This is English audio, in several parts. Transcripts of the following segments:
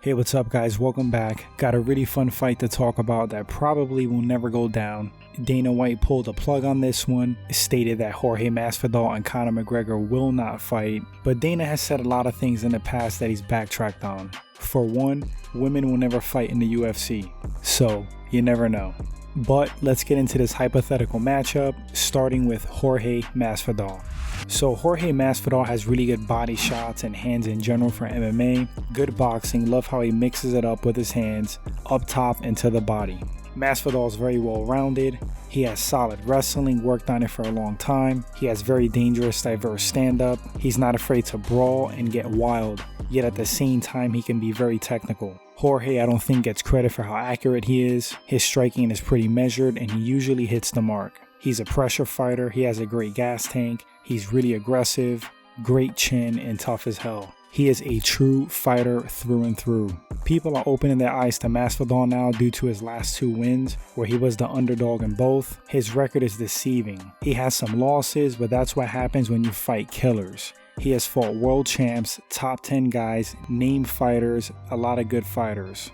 Hey, what's up guys, welcome back. Got a really fun fight to talk about that probably will never go down. Dana White pulled the plug on this one, stated that Jorge Masvidal and Conor McGregor will not fight, but Dana has said a lot of things in the past that he's backtracked on. For one, women will never fight in the UFC, so you never know. But let's get into this hypothetical matchup, starting with Jorge Masvidal. So Jorge Masvidal has really good body shots and hands in general for MMA, good boxing, love how he mixes it up with his hands, up top and to the body. Masvidal is very well rounded, he has solid wrestling, worked on it for a long time, he has very dangerous, diverse stand-up, he's not afraid to brawl and get wild, yet at the same time he can be very technical. Jorge I don't think gets credit for how accurate he is, his striking is pretty measured and he usually hits the mark. He's a pressure fighter, he has a great gas tank, he's really aggressive, great chin, and tough as hell. He is a true fighter through and through. People are opening their eyes to Masvidal now due to his last 2 wins, where he was the underdog in both. His record is deceiving. He has some losses, but that's what happens when you fight killers. He has fought world champs, top 10 guys, named fighters, a lot of good fighters.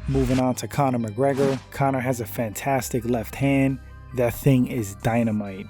Moving on to Conor McGregor. Conor has a fantastic left hand. That thing is dynamite.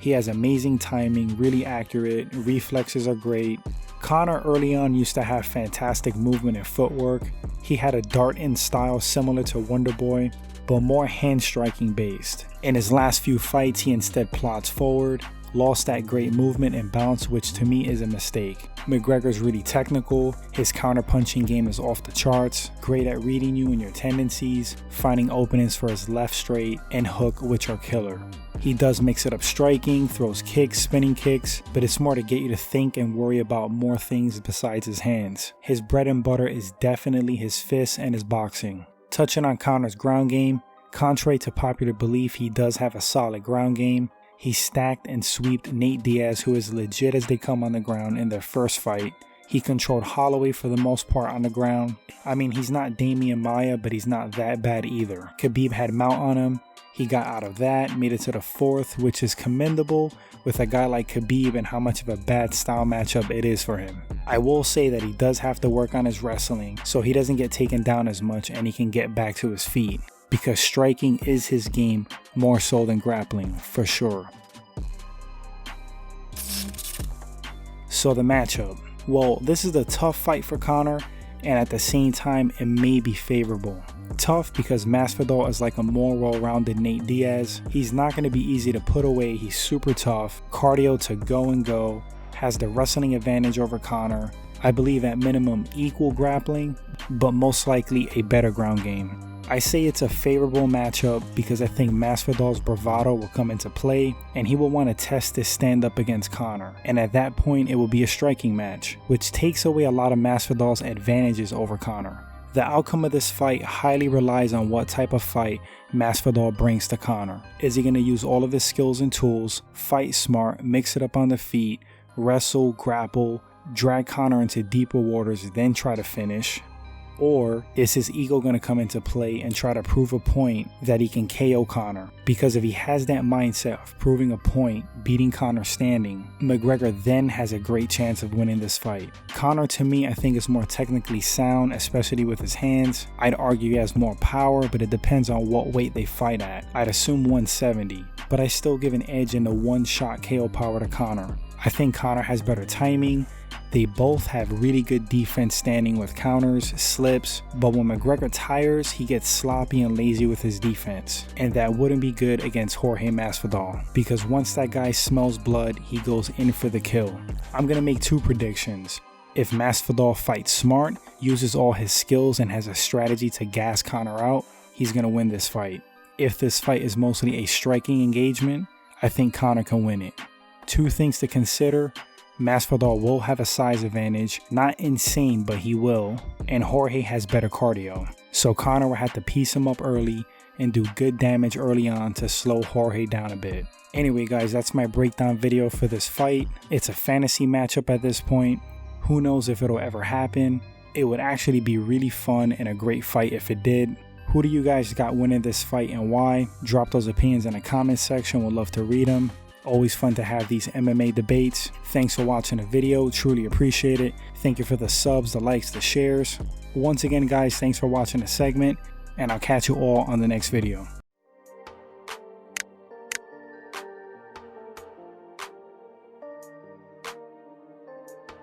He has amazing timing, really accurate, reflexes are great. Conor early on used to have fantastic movement and footwork. He had a dart-in style similar to Wonderboy, but more hand striking based. In his last few fights, he instead plods forward, lost that great movement and bounce, which to me is a mistake. McGregor's really technical, his counter-punching game is off the charts, great at reading you and your tendencies, finding openings for his left straight and hook, which are killer. He does mix it up striking, throws kicks, spinning kicks, but it's more to get you to think and worry about more things besides his hands. His bread and butter is definitely his fists and his boxing. Touching on Conor's ground game, contrary to popular belief, he does have a solid ground game. He stacked and sweeped Nate Diaz, who is legit as they come on the ground in their first fight. He controlled Holloway for the most part on the ground. I mean, he's not Damian Maia, but he's not that bad either. Khabib had mount on him. He got out of that, made it to the 4th, which is commendable with a guy like Khabib and how much of a bad style matchup it is for him. I will say that he does have to work on his wrestling so he doesn't get taken down as much and he can get back to his feet, because striking is his game more so than grappling, for sure. So the matchup. Well, this is a tough fight for Conor, and at the same time, it may be favorable. Tough because Masvidal is like a more well-rounded Nate Diaz. He's not going to be easy to put away, he's super tough, cardio to go and go, has the wrestling advantage over Conor. I believe at minimum equal grappling, but most likely a better ground game. I say it's a favorable matchup because I think Masvidal's bravado will come into play and he will want to test his stand-up against Conor, and at that point it will be a striking match, which takes away a lot of Masvidal's advantages over Conor. The outcome of this fight highly relies on what type of fight Masvidal brings to Conor. Is he going to use all of his skills and tools, fight smart, mix it up on the feet, wrestle, grapple, drag Conor into deeper waters, then try to finish? Or is his ego going to come into play and try to prove a point that he can KO Conor? Because if he has that mindset of proving a point, beating Conor standing, McGregor then has a great chance of winning this fight. Conor, to me, I think is more technically sound, especially with his hands. I'd argue he has more power, but it depends on what weight they fight at. I'd assume 170, but I still give an edge in the one-shot KO power to Conor. I think Conor has better timing. They both have really good defense standing with counters, slips, but when McGregor tires, he gets sloppy and lazy with his defense. And that wouldn't be good against Jorge Masvidal, because once that guy smells blood, he goes in for the kill. I'm going to make 2 predictions. If Masvidal fights smart, uses all his skills and has a strategy to gas Conor out, he's going to win this fight. If this fight is mostly a striking engagement, I think Conor can win it. 2 things to consider. Masvidal will have a size advantage, not insane, but he will, and Jorge has better cardio, so Conor will have to piece him up early and do good damage early on to slow Jorge down a bit. Anyway guys, that's my breakdown video for this fight. It's a fantasy matchup at this point. Who knows if it'll ever happen. It would actually be really fun and a great fight if it did. Who do you guys got winning this fight and why? Drop those opinions in the comment section, would love to read them. Always fun to have these MMA debates. Thanks for watching the video, truly appreciate it. Thank you for the subs, the likes, the shares. Once again guys, thanks for watching the segment, and I'll catch you all on the next video.